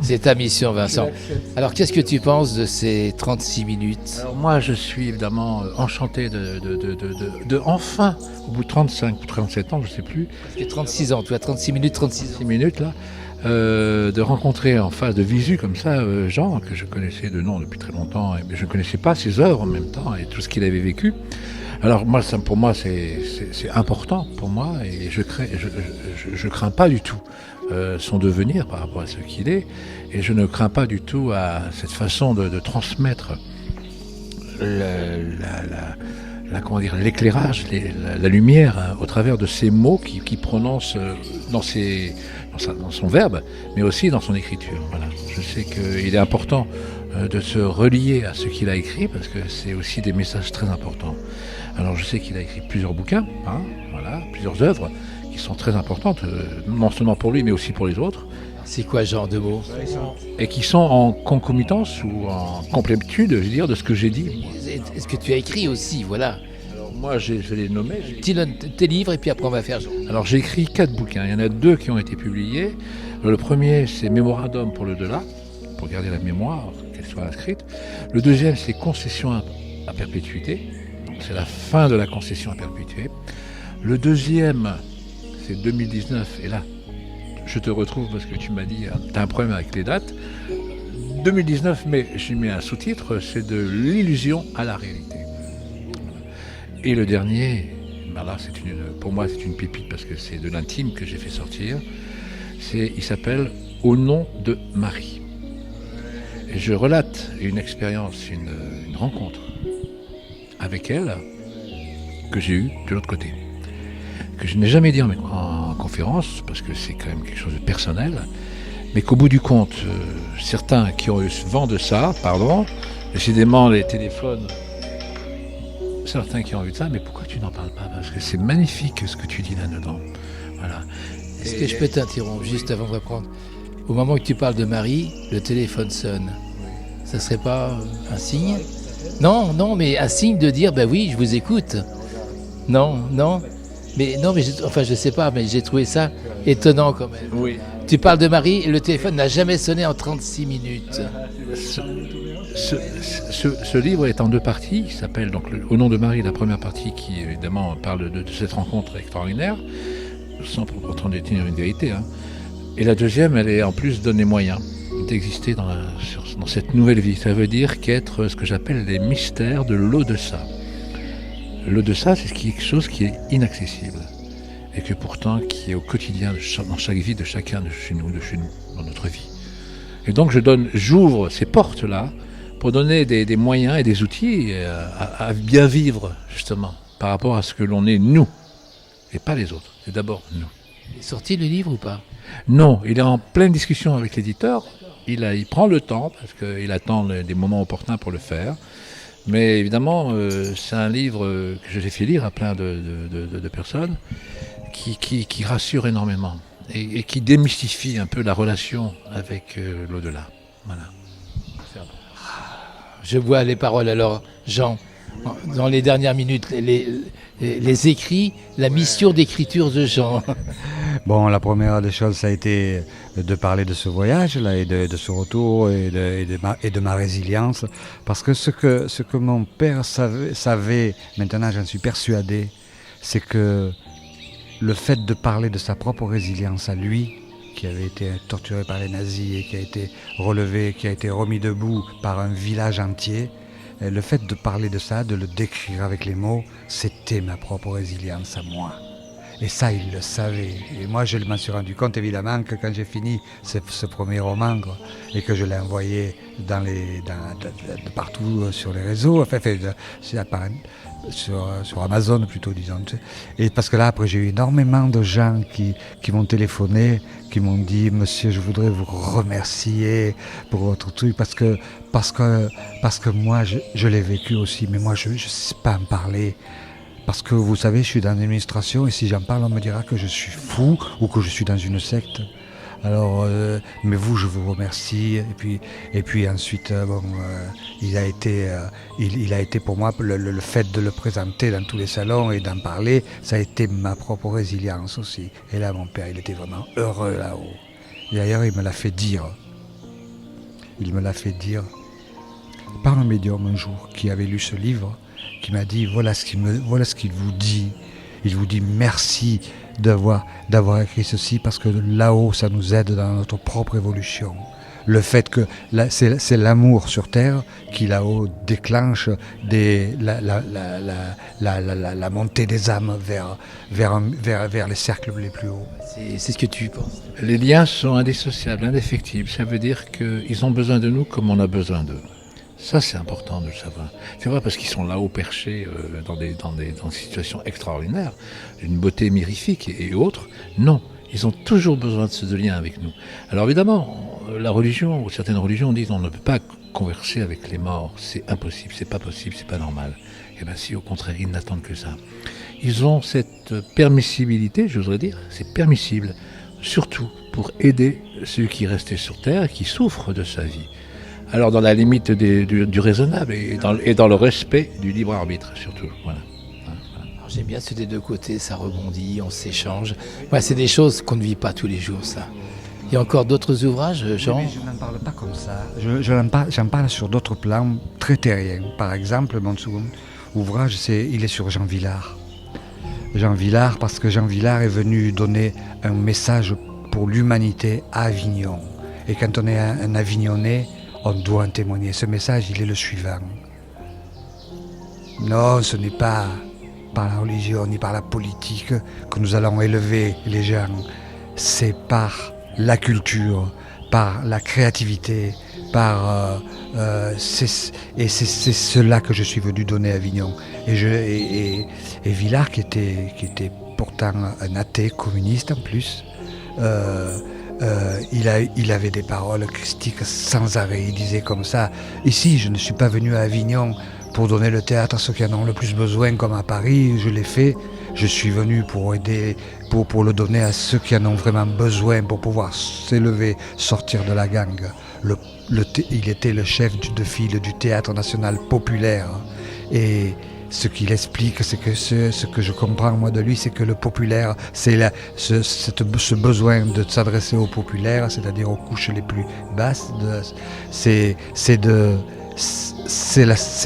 C'est ta mission, Vincent. Alors qu'est-ce que tu penses de ces 36 minutes? Alors moi, je suis évidemment enchanté de enfin, au bout de 35 ou 37 ans, je ne sais plus. Tu as 36 ans, tu as 36 minutes, 36 ans. 6 minutes là. De rencontrer en face de visu comme ça Jean, que je connaissais de nom depuis très longtemps, mais je ne connaissais pas ses œuvres en même temps et tout ce qu'il avait vécu. Alors moi, pour moi, c'est important pour moi et je crains pas du tout son devenir par rapport à ce qu'il est, et je ne crains pas du tout à cette façon de transmettre comment dire, l'éclairage, la lumière au travers de ces mots qu'il prononce dans son verbe, mais aussi dans son écriture. Voilà. Je sais qu'il est important de se relier à ce qu'il a écrit, parce que c'est aussi des messages très importants. Alors je sais qu'il a écrit plusieurs bouquins, voilà, plusieurs œuvres qui sont très importantes, non seulement pour lui, mais aussi pour les autres. C'est quoi ce genre de mots? Et qui sont en concomitance ou en complétude, je veux dire, de ce que j'ai dit. Est-ce que tu as écrit aussi, voilà. Alors moi, je vais les nommer. Tes livres, et puis après on va faire... Alors j'ai écrit 4 bouquins, il y en a 2 qui ont été publiés. Le premier, c'est Mémorandum pour le delà, pour garder la mémoire, qu'elle soit inscrite. Le deuxième, c'est Concession à perpétuité, c'est la fin de la concession à perpétuité. Le deuxième, c'est 2019, et là, je te retrouve parce que tu m'as dit, tu as un problème avec les dates. 2019, mais j'ai mis un sous-titre, c'est de l'illusion à la réalité. Et le dernier, ben là, pour moi, c'est une pépite parce que c'est de l'intime que j'ai fait sortir. Il s'appelle Au nom de Marie. Et je relate une expérience, une rencontre avec elle que j'ai eue de l'autre côté, que je n'ai jamais dit en conférence parce que c'est quand même quelque chose de personnel, mais qu'au bout du compte, certains qui ont eu vent de ça, décidément les téléphones, certains qui ont vu ça, mais pourquoi tu n'en parles pas? Parce que c'est magnifique ce que tu dis là-dedans. Voilà. Est-ce que je peux t'interrompre juste avant de reprendre? Au moment où tu parles de Marie, le téléphone sonne. Ça serait pas un signe? Non, mais un signe de dire, ben oui, je vous écoute. Non. Mais je sais pas, mais j'ai trouvé ça étonnant quand même. Oui. Tu parles de Marie, et le téléphone n'a jamais sonné en 36 minutes. Ce livre est en 2 parties. Il s'appelle donc Au nom de Marie, la première partie qui évidemment parle de cette rencontre extraordinaire, sans pour autant détenir une vérité. Et la deuxième, elle est en plus donne les moyens d'exister dans cette nouvelle vie. Ça veut dire qu'être ce que j'appelle les mystères de l'au-deçà. L'au-deçà, c'est quelque chose qui est inaccessible et que pourtant qui est au quotidien dans chaque vie de chacun de chez nous, dans notre vie. Et donc j'ouvre ces portes-là pour donner des moyens et des outils à bien vivre justement par rapport à ce que l'on est nous et pas les autres. C'est d'abord nous. Il est sorti le livre ou pas? Non, il est en pleine discussion avec l'éditeur. Il prend le temps parce qu'il attend des moments opportuns pour le faire. Mais évidemment, c'est un livre que j'ai fait lire à plein de personnes qui rassure énormément. et qui démystifie un peu la relation avec l'au-delà. Voilà. Je vois les paroles alors, Jean, dans les dernières minutes, les écrits, la mission d'écriture de Jean. Bon, la première des choses, ça a été de parler de ce voyage-là et de ce retour et de ma résilience. Parce que ce que mon père savait, maintenant j'en suis persuadé, c'est que le fait de parler de sa propre résilience à lui, qui avait été torturé par les nazis et qui a été relevé, qui a été remis debout par un village entier, le fait de parler de ça, de le décrire avec les mots, c'était ma propre résilience à moi. Et ça, il le savait. Et moi, je m'en suis rendu compte, évidemment, que quand j'ai fini ce premier roman, quoi, et que je l'ai envoyé de partout sur les réseaux, sur Amazon plutôt, disons. Et parce que là, après, j'ai eu énormément de gens qui m'ont téléphoné, qui m'ont dit « Monsieur, je voudrais vous remercier pour votre truc, parce que moi, je l'ai vécu aussi, mais moi, je ne sais pas en parler. » Parce que vous savez, je suis dans l'administration et si j'en parle, on me dira que je suis fou ou que je suis dans une secte. Alors, mais vous, je vous remercie. Et puis ensuite, il a été pour moi le fait de le présenter dans tous les salons et d'en parler, ça a été ma propre résilience aussi. Et là, mon père, il était vraiment heureux là-haut. Et d'ailleurs, il me l'a fait dire. Il me l'a fait dire par un médium un jour qui avait lu ce livre, qui m'a dit voilà ce qu'il vous dit. Il vous dit merci d'avoir écrit ceci parce que là-haut ça nous aide dans notre propre évolution. Le fait que c'est l'amour sur terre qui là-haut déclenche la montée des âmes vers les cercles les plus hauts. C'est ce que tu penses. Les liens sont indissociables, indéfectibles. Ça veut dire qu'ils ont besoin de nous comme on a besoin d'eux. Ça, c'est important de le savoir. C'est vrai parce qu'ils sont là-haut perchés dans des situations extraordinaires, d'une beauté mirifique et autres. Non, ils ont toujours besoin de ce lien avec nous. Alors évidemment, la religion, ou certaines religions disent on ne peut pas converser avec les morts. C'est impossible, c'est pas possible, c'est pas normal. Et bien si, au contraire, ils n'attendent que ça. Ils ont cette permissibilité, j'oserais dire, c'est permissible, surtout pour aider ceux qui restaient sur Terre et qui souffrent de sa vie. Alors dans la limite du raisonnable et dans le respect du libre arbitre surtout. Voilà. Alors, j'aime bien ce des deux côtés, ça rebondit, on s'échange. Ouais, c'est des choses qu'on ne vit pas tous les jours, ça. Il y a encore d'autres ouvrages, Jean ? Mais je n'en parle pas comme ça. J'en parle sur d'autres plans très terriens. Par exemple, mon second ouvrage, il est sur Jean Vilar. Jean Vilar, parce que Jean Vilar est venu donner un message pour l'humanité à Avignon. Et quand on est un Avignonnais, on doit en témoigner. Ce message, il est le suivant. Non, ce n'est pas par la religion ni par la politique que nous allons élever les gens. C'est par la culture, par la créativité, c'est cela que je suis venu donner à Avignon. Et Vilar, qui était pourtant un athée communiste en plus, il avait des paroles christiques sans arrêt. Il disait comme ça, ici je ne suis pas venu à Avignon pour donner le théâtre à ceux qui en ont le plus besoin comme à Paris, je l'ai fait. Je suis venu pour aider, pour le donner à ceux qui en ont vraiment besoin, pour pouvoir s'élever, sortir de la gangue. Il était le chef de file du Théâtre National Populaire. Et ce qu'il explique, c'est que ce que je comprends moi de lui, c'est que le populaire, c'est ce besoin de s'adresser au populaire, c'est-à-dire aux couches les plus basses. C'est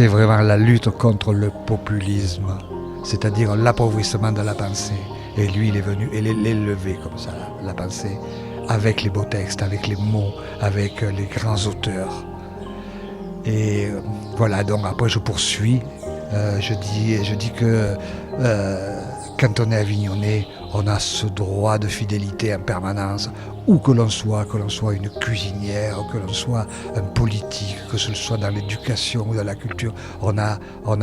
vraiment la lutte contre le populisme, c'est-à-dire l'appauvrissement de la pensée. Et lui, il est venu l'élever comme ça, la pensée, avec les beaux textes, avec les mots, avec les grands auteurs. Et voilà, donc après je poursuis. Je dis que quand on est avignonnais, on a ce droit de fidélité en permanence, où que l'on soit une cuisinière, que l'on soit un politique, que ce soit dans l'éducation ou dans la culture, on a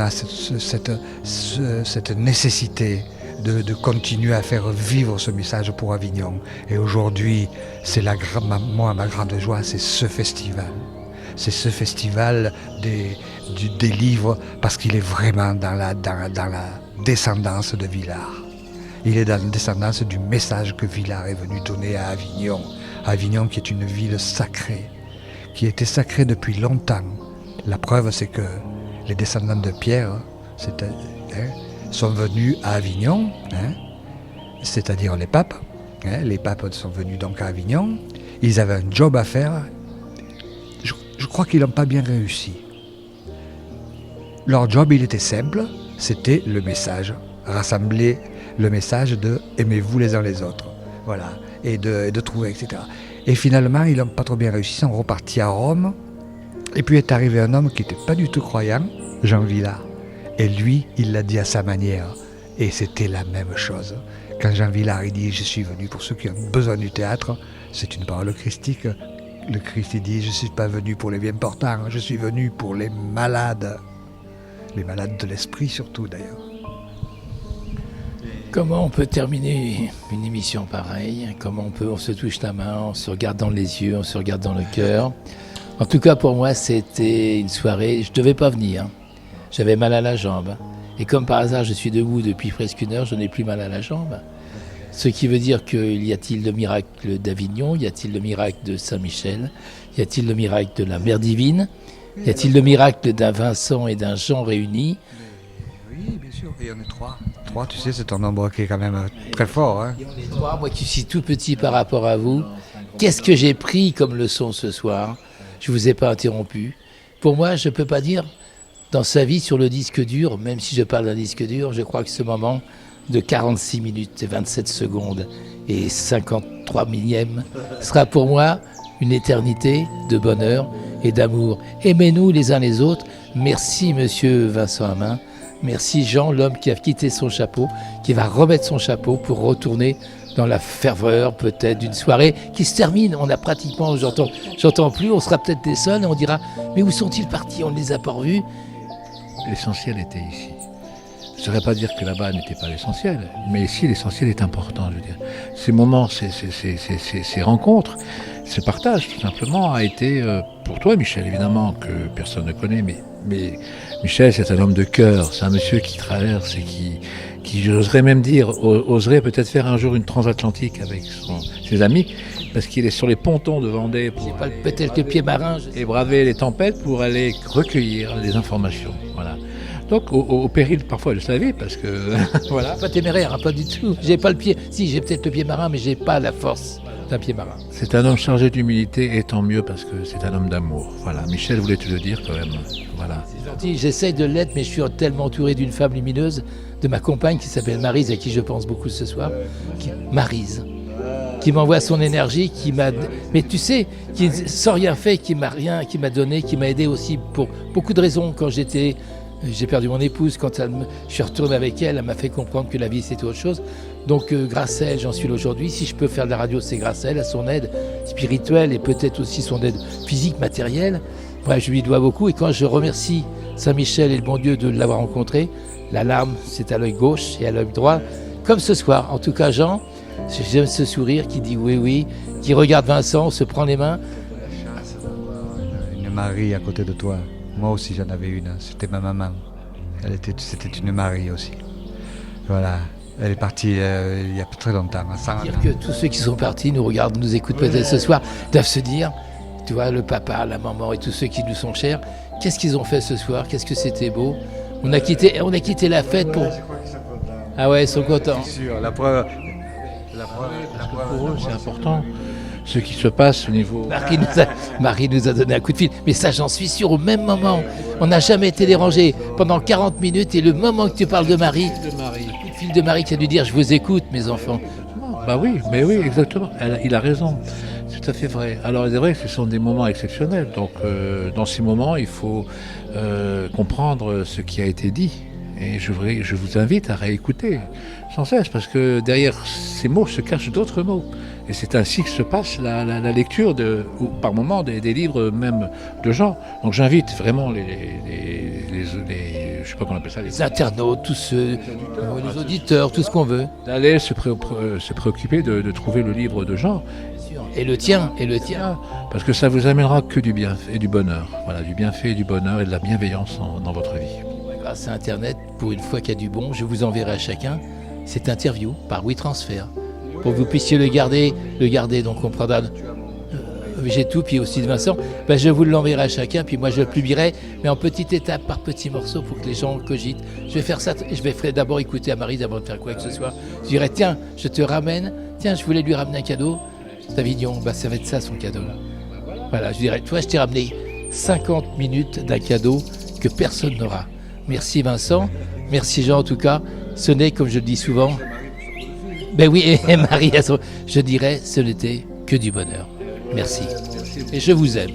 cette nécessité de continuer à faire vivre ce message pour Avignon. Et aujourd'hui, ma grande joie, c'est ce festival. C'est ce festival des livres, parce qu'il est vraiment dans la descendance de Vilar. Il est dans la descendance du message que Villars est venu donner à Avignon. Avignon qui est une ville sacrée, qui était sacrée depuis longtemps. La preuve, c'est que les descendants de Pierre sont venus à Avignon, c'est-à-dire les papes. Les papes sont venus donc à Avignon. Ils avaient un job à faire. Je crois qu'ils n'ont pas bien réussi. Leur job, il était simple, c'était le message. Rassembler le message de « aimez-vous les uns les autres ». Voilà, et de trouver, etc. Et finalement, ils n'ont pas trop bien réussi, ils sont repartis à Rome. Et puis est arrivé un homme qui n'était pas du tout croyant, Jean Villars. Et lui, il l'a dit à sa manière. Et c'était la même chose. Quand Jean Villars il dit « je suis venu pour ceux qui ont besoin du théâtre », c'est une parole christique. Le Christ il dit « je ne suis pas venu pour les bien portants, je suis venu pour les malades ». Les malades de l'esprit surtout d'ailleurs. Comment on peut terminer une émission pareille? Comment on se touche la main, on se regarde dans les yeux, on se regarde dans le cœur. En tout cas pour moi c'était une soirée, je ne devais pas venir. J'avais mal à la jambe. Et comme par hasard je suis debout depuis presque une heure, je n'ai plus mal à la jambe. Ce qui veut dire qu'il y a-t-il le miracle d'Avignon, y a-t-il le miracle de Saint-Michel, y a-t-il le miracle de la Mère Divine? Y a-t-il le miracle d'un Vincent et d'un Jean réunis? Oui, bien sûr. Et on est trois. Trois, tu sais, c'est un nombre qui est quand même très fort. Et on est trois, moi qui suis tout petit par rapport à vous. Qu'est-ce que j'ai pris comme leçon ce soir? Je ne vous ai pas interrompu. Pour moi, je ne peux pas dire, dans sa vie sur le disque dur, même si je parle d'un disque dur, je crois que ce moment de 46 minutes et 27 secondes et 53 millièmes sera pour moi une éternité de bonheur et d'amour. Aimez-nous les uns les autres. Merci monsieur Vincent Hammin. Merci Jean, l'homme qui a quitté son chapeau, qui va remettre son chapeau pour retourner dans la ferveur peut-être d'une soirée qui se termine. On a pratiquement, j'entends plus, on sera peut-être des seuls et on dira mais où sont-ils partis? On ne les a pas revus. L'essentiel était ici. Je ne saurais pas dire que là-bas n'était pas l'essentiel, mais ici l'essentiel est important. Je veux dire. Ces moments, ces rencontres, ce partage tout simplement a été pour toi Michel évidemment que personne ne connaît, mais Michel c'est un homme de cœur, c'est un monsieur qui traverse et qui j'oserais même dire, oserait peut-être faire un jour une transatlantique avec ses amis, parce qu'il est sur les pontons de Vendée pour peut-être le pied marin et braver les tempêtes pour aller recueillir les informations. Voilà. Donc au péril parfois de sa vie, parce que voilà. Pas téméraire, pas du tout. J'ai pas le pied. Si j'ai peut-être le pied marin, mais j'ai pas la force d'un pied marin. C'est un homme chargé d'humilité, et tant mieux parce que c'est un homme d'amour. Voilà. Michel voulait te le dire quand même. Voilà. C'est gentil. J'essaye de l'être, mais je suis tellement entouré d'une femme lumineuse, de ma compagne qui s'appelle Maryse, à qui je pense beaucoup ce soir. Maryse, qui m'envoie son énergie, qui m'a. Mais tu sais, qui sans rien fait, qui m'a donné, qui m'a aidé aussi pour beaucoup de raisons quand j'ai perdu mon épouse, quand je suis retourné avec elle, elle m'a fait comprendre que la vie c'était autre chose. Donc grâce à elle, j'en suis là aujourd'hui. Si je peux faire de la radio, c'est grâce à elle, à son aide spirituelle et peut-être aussi son aide physique, matérielle. Bref, je lui dois beaucoup. Et quand je remercie Saint-Michel et le bon Dieu de l'avoir rencontré, la larme c'est à l'œil gauche et à l'œil droit, comme ce soir. En tout cas, Jean, j'aime ce sourire qui dit oui, oui, qui regarde Vincent, se prend les mains. Une Marie à côté de toi. Moi aussi j'en avais une, c'était ma maman. C'était une Marie aussi. Voilà, elle est partie il y a très longtemps. Dire que tous ceux qui sont partis nous regardent, nous écoutent peut-être ce soir, doivent se dire, tu vois, le papa, la maman et tous ceux qui nous sont chers, qu'est-ce qu'ils ont fait ce soir? Qu'est-ce que c'était beau? On a quitté la fête pour... Ah ouais, ils sont contents. C'est sûr, la preuve. Pour eux, c'est important. Ce qui se passe au niveau... Marie nous a donné un coup de fil. Mais ça, j'en suis sûr, au même moment. On n'a jamais été dérangé pendant 40 minutes. Et le moment que tu parles de Marie, un coup de fil de Marie qui a dû dire « Je vous écoute, mes enfants ». Bah oui, mais oui, exactement. Il a raison. C'est tout à fait vrai. Alors, c'est vrai que ce sont des moments exceptionnels. Donc, dans ces moments, il faut comprendre ce qui a été dit. Et je vous invite à réécouter sans cesse, parce que derrière ces mots se cachent d'autres mots. Et c'est ainsi que se passe la lecture, ou par moments, des livres même de gens. Donc j'invite vraiment je sais pas comment on appelle ça, les internautes, tous ceux, les auditeurs, tout ce qu'on veut. D'aller se préoccuper de trouver le livre de Jean. Et le tien. Parce que ça vous amènera que du bienfait et du bonheur. Voilà, du bienfait et du bonheur et de la bienveillance dans votre vie. Grâce à Internet, pour une fois qu'il y a du bon, je vous enverrai à chacun. cette interview par WeTransfer pour que vous puissiez le garder. Donc on prendra j'ai tout, puis aussi de Vincent, je vous l'enverrai à chacun, puis moi je le publierai, mais en petite étape, par petits morceaux, pour que les gens cogitent. Je vais faire ça, je vais d'abord écouter à Maryse avant de faire quoi que ce soit. Je dirais, tiens, je te ramène, tiens, je voulais lui ramener un cadeau. Davignon, ça va être ça son cadeau. Voilà, je dirais, toi, je t'ai ramené 50 minutes d'un cadeau que personne n'aura. Merci Vincent, merci Jean en tout cas. Ce n'est, comme je le dis souvent, oui, et Marie, je dirais, ce n'était que du bonheur. Merci. Et je vous aime.